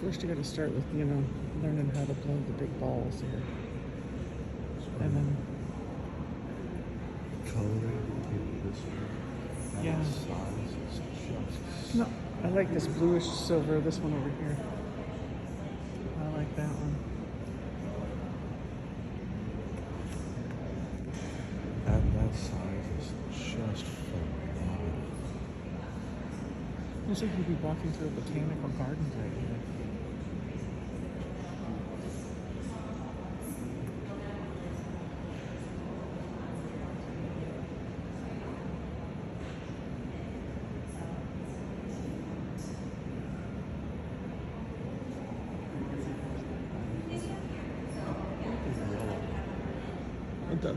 First you gotta start with, learning how to blow the big balls here. And then, Coloring in this one. yeah. And the size is just... No, I like this bluish silver, this one over here. I like that one. And that size is just phenomenal. Looks like you'd be walking through a botanical garden right here.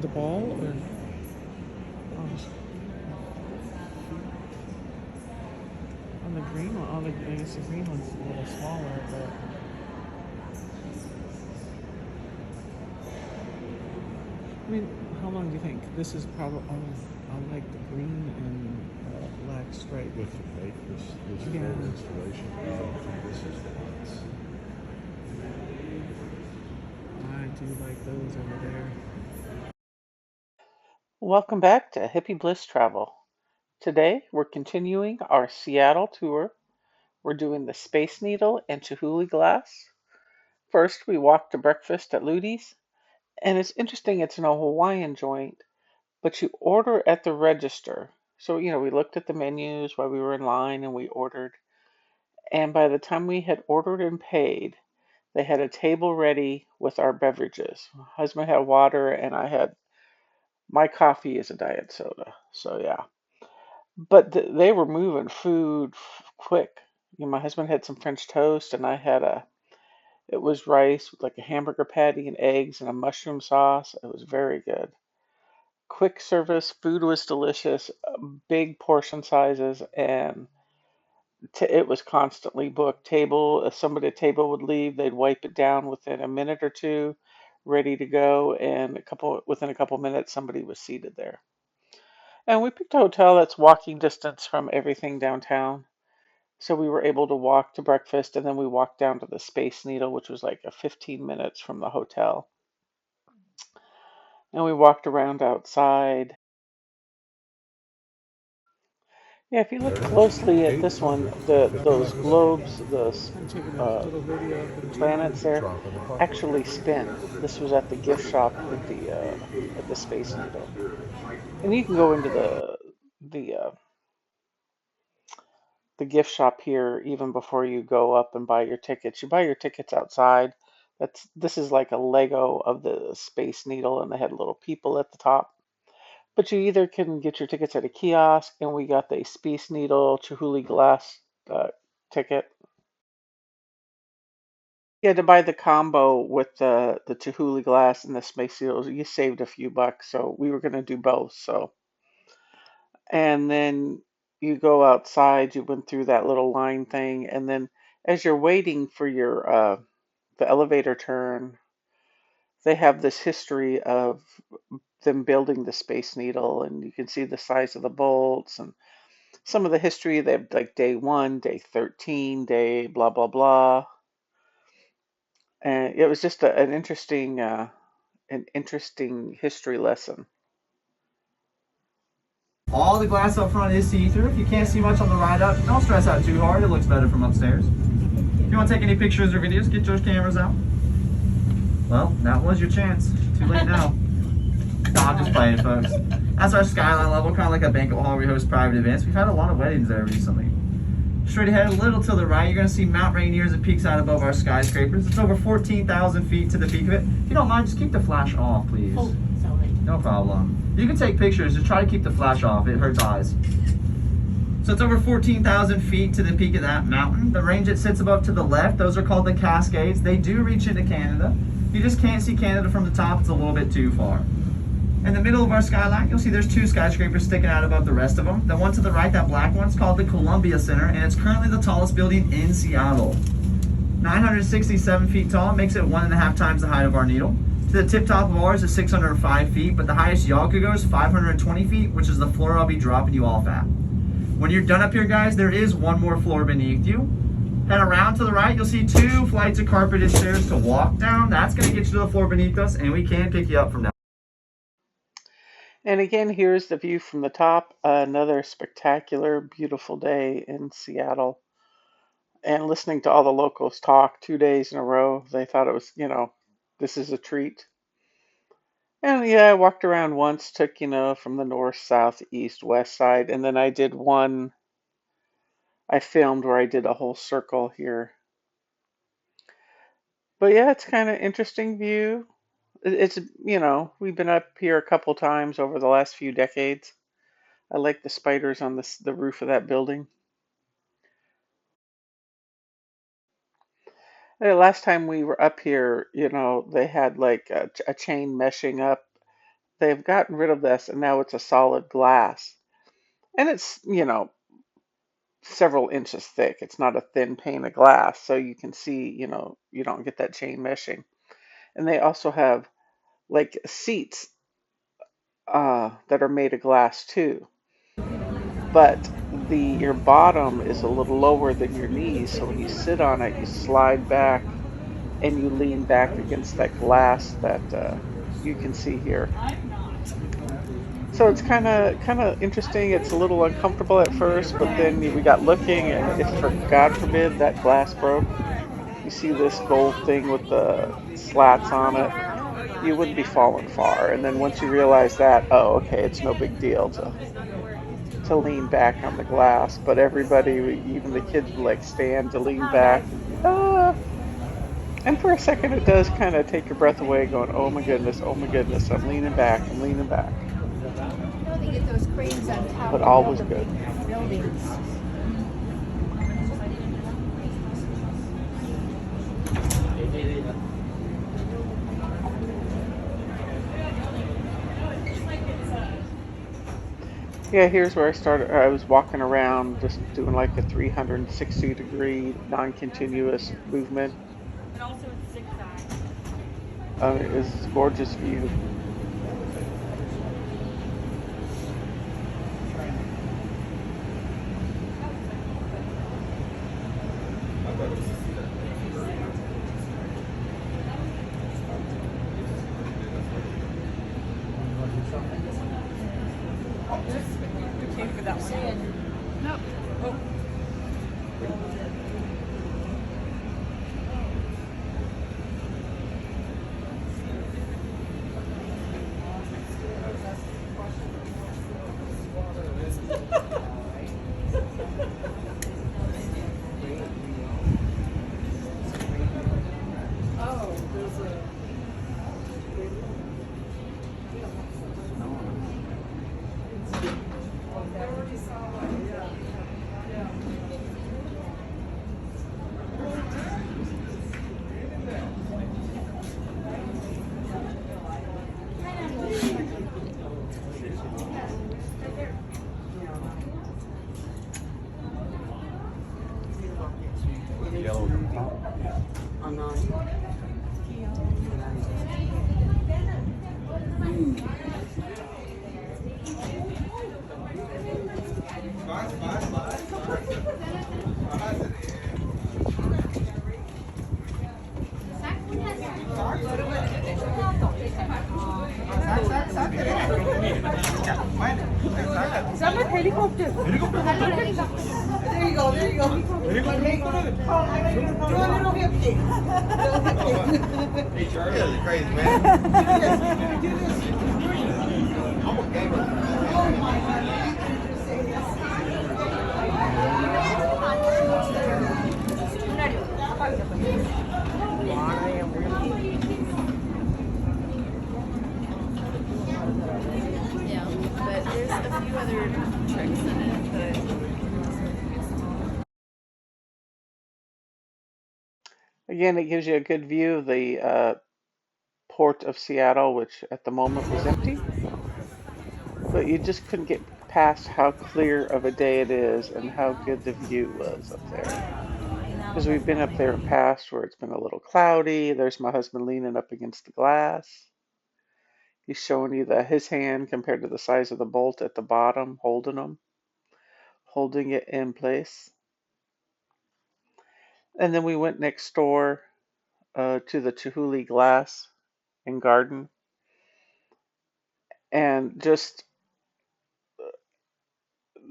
The ball, or on the green one? I guess the green one's a little smaller, but I mean, how long do you think? This is probably. I like the green and black stripe. With the make this Yeah. full installation, this is nuts. I do like those over there. Welcome back to Hippie Bliss Travel. Today we're continuing our Seattle tour. We're doing the Space Needle and Chihuly Glass. First, we walked to breakfast at Ludi's, and it's interesting, it's in a Hawaiian joint, but you order at the register. So, we looked at the menus while we were in line and we ordered. And by the time we had ordered and paid, they had a table ready with our beverages. My husband had water, and my coffee is a diet soda. So, yeah. But they were moving food quick. My husband had some French toast, and I had it was rice with like a hamburger patty and eggs and a mushroom sauce. It was very good. Quick service, food was delicious, big portion sizes, and it was constantly booked. If somebody at table would leave, they'd wipe it down within a minute or two, ready to go, and within a couple minutes, somebody was seated there. And we picked a hotel that's walking distance from everything downtown. So we were able to walk to breakfast, and then we walked down to the Space Needle, which was like a 15 minutes from the hotel. And we walked around outside. Yeah, if you look closely at this one, those globes, uh, planets there, actually spin. This was at the gift shop at the Space Needle, and you can go into the uh, the gift shop here even before you go up and buy your tickets. You buy your tickets outside. This is like a Lego of the Space Needle, and they had little people at the top. But you either can get your tickets at a kiosk, and we got the Space Needle Chihuly Glass ticket. You had to buy the combo with the Chihuly Glass and the Space Needle. You saved a few bucks, so we were going to do both. So, and then you go outside. You went through that little line thing, and then as you're waiting for your the elevator turn, they have this history of them building the Space Needle, and you can see the size of the bolts and some of the history. They have like day 1, day 13, day blah blah blah, and it was just an interesting history lesson. All the glass up front is see-through. If you can't see much on the ride up, don't stress out too hard. It looks better from upstairs. If you want to take any pictures or videos, get your cameras out. Well, that was your chance. Too late now. No, I'm just playing, folks. That's our skyline level, kind of like a banquet hall where we host private events. We've had a lot of weddings there recently. Straight ahead, a little to the right, you're going to see Mount Rainier as it peaks out above our skyscrapers. It's over 14,000 feet to the peak of it. If you don't mind, just keep the flash off, please. Oh, sorry. No problem. You can take pictures, just try to keep the flash off. It hurts eyes. So it's over 14,000 feet to the peak of that mountain. The range it sits above to the left, those are called the Cascades. They do reach into Canada. You just can't see Canada from the top. It's a little bit too far. In the middle of our skyline, you'll see there's 2 skyscrapers sticking out above the rest of them. The one to the right, that black one, is called the Columbia Center, and it's currently the tallest building in Seattle. 967 feet tall, makes it 1.5 times the height of our needle. To the tip top of ours is 605 feet, but the highest y'all could go is 520 feet, which is the floor I'll be dropping you off at. When you're done up here, guys, there is one more floor beneath you. Head around to the right, you'll see 2 flights of carpeted stairs to walk down. That's going to get you to the floor beneath us, and we can pick you up from down. And again, here's the view from the top. Another spectacular, beautiful day in Seattle. And listening to all the locals talk 2 days in a row, they thought it was, this is a treat. And yeah, I walked around once, took, from the north, south, east, west side. And then I did one, I filmed where I did a whole circle here. But yeah, it's kind of interesting view. It's, we've been up here a couple times over the last few decades. I like the spiders on the roof of that building. Last time we were up here, they had like a chain meshing up. They've gotten rid of this and now it's a solid glass. And it's, several inches thick. It's not a thin pane of glass. So you can see, you don't get that chain meshing. And they also have like seats that are made of glass too. But your bottom is a little lower than your knees. So when you sit on it, you slide back and you lean back against that glass that you can see here. So it's kind of interesting. It's a little uncomfortable at first, but then we got looking, and if for God forbid that glass broke, you see this gold thing with the slats on it, you wouldn't be falling far. And then once you realize that, oh, okay, it's no big deal to lean back on the glass. But everybody, even the kids, would like stand to lean back. And for a second, it does kind of take your breath away, going, oh my goodness, I'm leaning back, I'm leaning back. They get those cranes on top But of all all was the good. buildings. Yeah, here's where I started. I was walking around just doing like a 360-degree non-continuous movement. It's a gorgeous view. Yellow at the top. Summer helicopter. There you go, there you go. Do a little hippie. Hey, Charlie, that's crazy, man. Do this. I'm a gamer. Oh my God. Yeah, but there's a few other tricks in it. Again, it gives you a good view of the port of Seattle, which at the moment was empty. But you just couldn't get past how clear of a day it is and how good the view was up there. Because we've been up there in past where it's been a little cloudy. There's my husband leaning up against the glass. He's showing you his hand compared to the size of the bolt at the bottom, holding it in place. And then we went next door to the Chihuly Glass and Garden, and just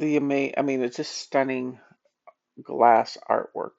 I mean, it's just stunning glass artwork.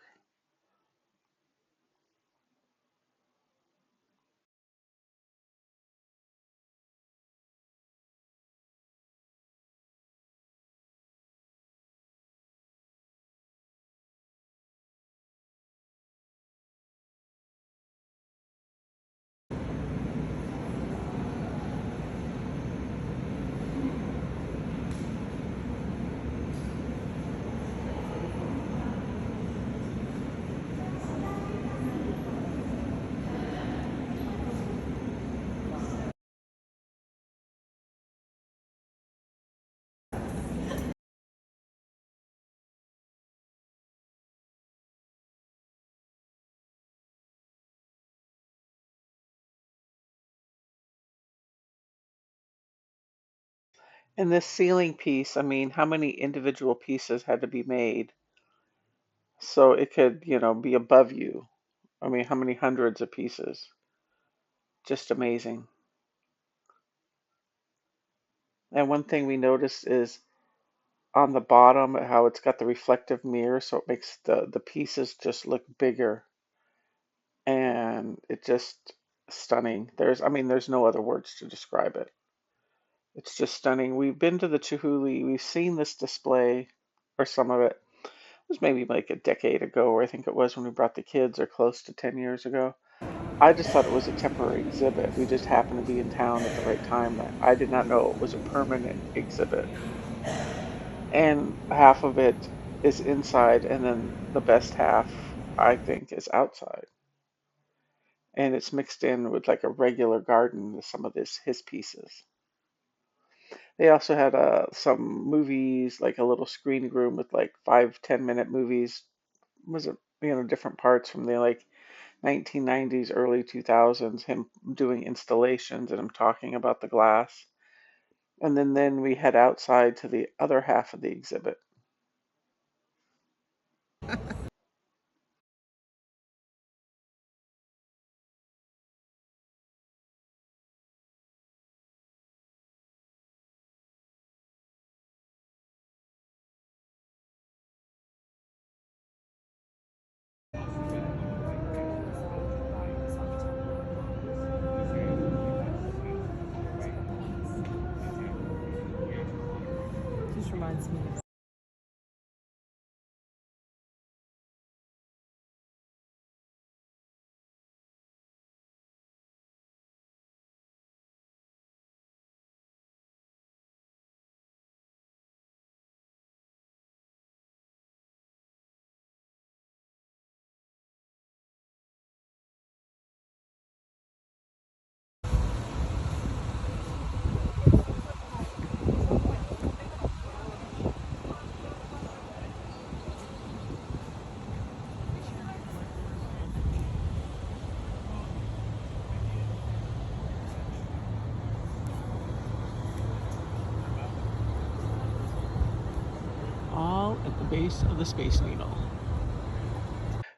And this ceiling piece, I mean, how many individual pieces had to be made so it could, be above you? I mean, how many hundreds of pieces? Just amazing. And one thing we noticed is on the bottom how it's got the reflective mirror, so it makes the pieces just look bigger, and it just stunning. I mean, there's no other words to describe it. It's just stunning. We've been to the Chihuly. We've seen this display, or some of it. It was maybe like a decade ago, or I think it was when we brought the kids, or close to 10 years ago. I just thought it was a temporary exhibit. We just happened to be in town at the right time. I did not know it was a permanent exhibit. And half of it is inside, and then the best half, I think, is outside. And it's mixed in with like a regular garden with some of his pieces. They also had some movies, like a little screening room with like 5-10 minute movies. Was it, different parts from the like 1990s, early 2000s, him doing installations and him talking about the glass. And then we head outside to the other half of the exhibit. Just reminds me of All at the base of the Space Needle.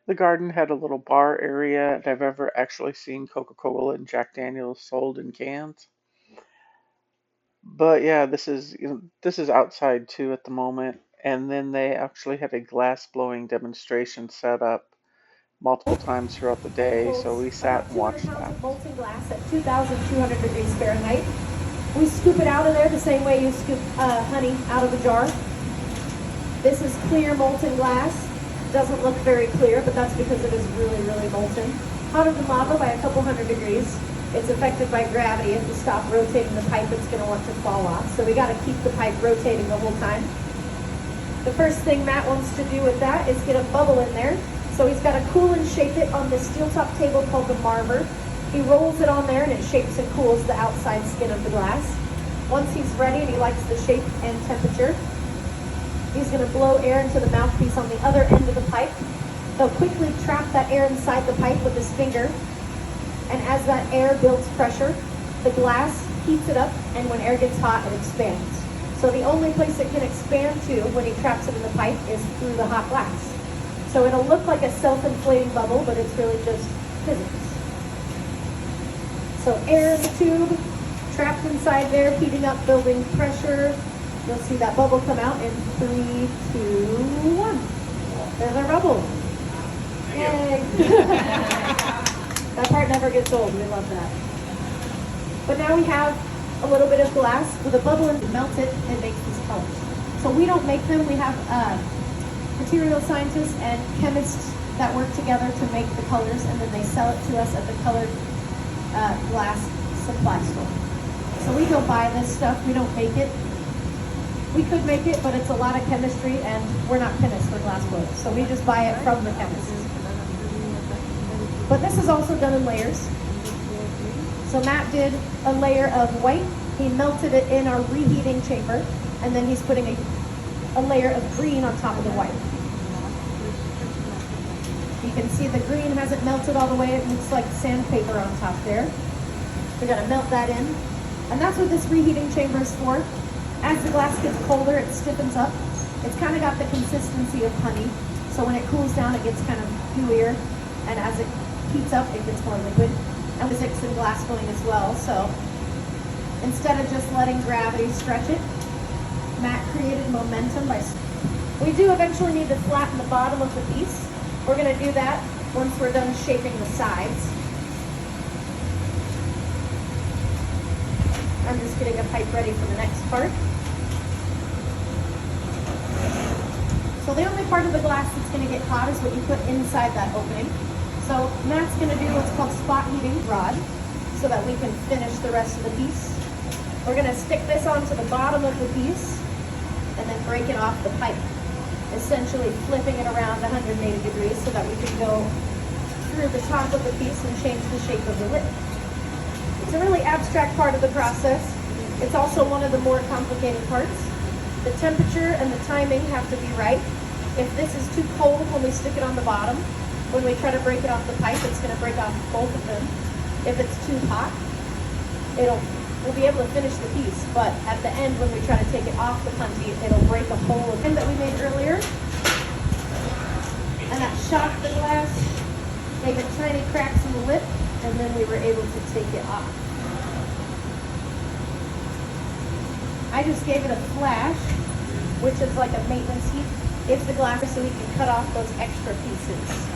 The garden had a little bar area, and I've ever actually seen Coca-Cola and Jack Daniels sold in cans. But yeah, this is outside too at the moment. And then they actually had a glass blowing demonstration set up multiple times throughout the day, so Holds we sat about and 200 watched pounds that. of molten glass at 2,200 degrees Fahrenheit. We scoop it out of there the same way you scoop honey out of a jar. This is clear molten glass. Doesn't look very clear, but that's because it is really, really molten. Hotter than lava by a couple hundred degrees. It's affected by gravity. If you stop rotating the pipe, it's going to want to fall off. So we got to keep the pipe rotating the whole time. The first thing Matt wants to do with that is get a bubble in there. So he's got to cool and shape it on this steel top table called the marver. He rolls it on there and it shapes and cools the outside skin of the glass. Once he's ready and he likes the shape and temperature, he's going to blow air into the mouthpiece on the other end of the pipe. He'll quickly trap that air inside the pipe with his finger. And as that air builds pressure, the glass heats it up, and when air gets hot, it expands. So the only place it can expand to when he traps it in the pipe is through the hot glass. So it'll look like a self-inflating bubble, but it's really just physics. So air in the tube, trapped inside there, heating up, building pressure. You'll see that bubble come out in 3, 2, 1. There's our bubble. Yay! That part never gets old. We love that. But now we have a little bit of glass with a bubble and melt it and makes these colors. So we don't make them. We have material scientists and chemists that work together to make the colors, and then they sell it to us at the colored glass supply store. So we go buy this stuff. We don't make it. We could make it, but it's a lot of chemistry, and we're not chemists for glass blowers. So we just buy it from the chemists. But this is also done in layers. So Matt did a layer of white. He melted it in our reheating chamber, and then he's putting a layer of green on top of the white. You can see the green hasn't melted all the way. It looks like sandpaper on top there. We're gonna melt that in. And that's what this reheating chamber is for. As the glass gets colder, it stiffens up. It's kind of got the consistency of honey. So when it cools down, it gets kind of gooier. And as it heats up, it gets more liquid. And physics in glass blowing as well. So instead of just letting gravity stretch it, Matt created momentum by... We do eventually need to flatten the bottom of the piece. We're going to do that once we're done shaping the sides. I'm just getting a pipe ready for the next part. So the only part of the glass that's going to get hot is what you put inside that opening. So Matt's going to do what's called spot heating rod so that we can finish the rest of the piece. We're going to stick this onto the bottom of the piece and then break it off the pipe, essentially flipping it around 180 degrees so that we can go through the top of the piece and change the shape of the lid. It's a really abstract part of the process. It's also one of the more complicated parts. The temperature and the timing have to be right. If this is too cold when we stick it on the bottom, when we try to break it off the pipe, it's going to break off both of them. If it's too hot, we'll be able to finish the piece, but at the end when we try to take it off the punty, it'll break a hole of that we made earlier. And that shocked the glass, made tiny cracks in the lip, and then we were able to take it off. I just gave it a flash, which is like a maintenance heat. It's the glass so we can cut off those extra pieces.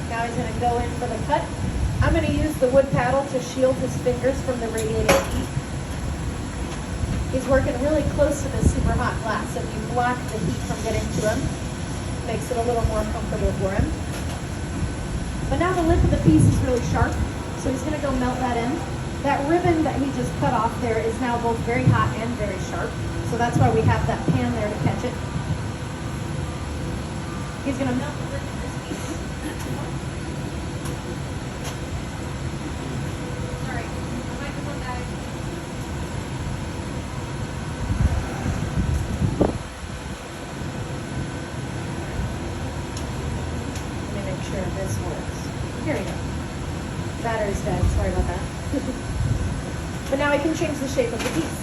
Now he's going to go in for the cut. I'm going to use the wood paddle to shield his fingers from the radiating heat. He's working really close to the super hot glass. If you block the heat from getting to him, it makes it a little more comfortable for him. But now the lip of the piece is really sharp, so he's going to go melt that in. That ribbon that he just cut off there is now both very hot and very sharp, so that's why we have that pan there to catch it. He's going to melt the lip of this piece. Sorry, the microphone died. Let me make sure this works. Here we go. Battery's dead, sorry about that. But now I can change the shape of the piece.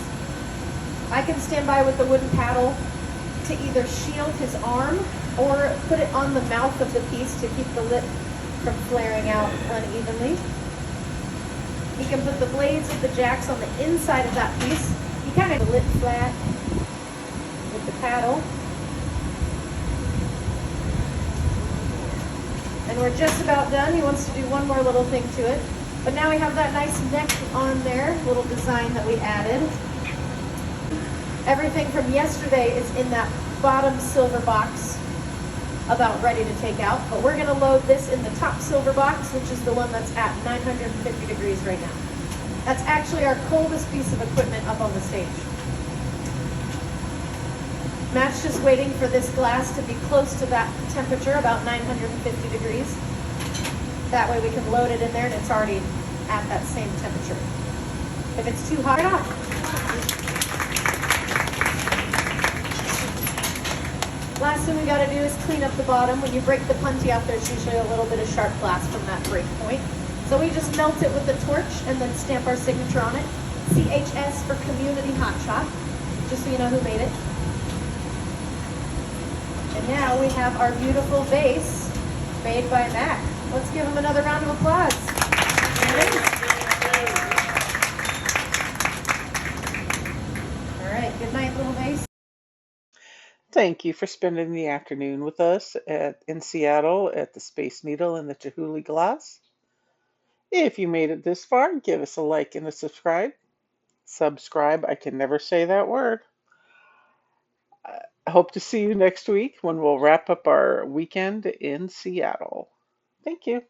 I can stand by with the wooden paddle to either shield his arm or put it on the mouth of the piece to keep the lip from flaring out unevenly. He can put the blades of the jacks on the inside of that piece. He kind of lip flat with the paddle. And we're just about done. He wants to do one more little thing to it. But now we have that nice neck on there, little design that we added. Everything from yesterday is in that bottom silver box, about ready to take out. But we're gonna load this in the top silver box, which is the one that's at 950 degrees right now. That's actually our coldest piece of equipment up on the stage. Matt's just waiting for this glass to be close to that temperature, about 950 degrees. That way we can load it in there and it's already at that same temperature. If it's too hot, turn it off. Last thing we got to do is clean up the bottom. When you break the punty off, there's usually a little bit of sharp glass from that break point. So we just melt it with the torch and then stamp our signature on it. CHS for Community Hot Shot, just so you know who made it. And Now we have our beautiful vase made by Mac. Let's give him another round of applause. All right, good night, little vase. Thank you for spending the afternoon with us in Seattle at the Space Needle and the Chihuly Glass. If you made it this far, give us a like and a subscribe. Subscribe, I can never say that word. I hope to see you next week when we'll wrap up our weekend in Seattle. Thank you.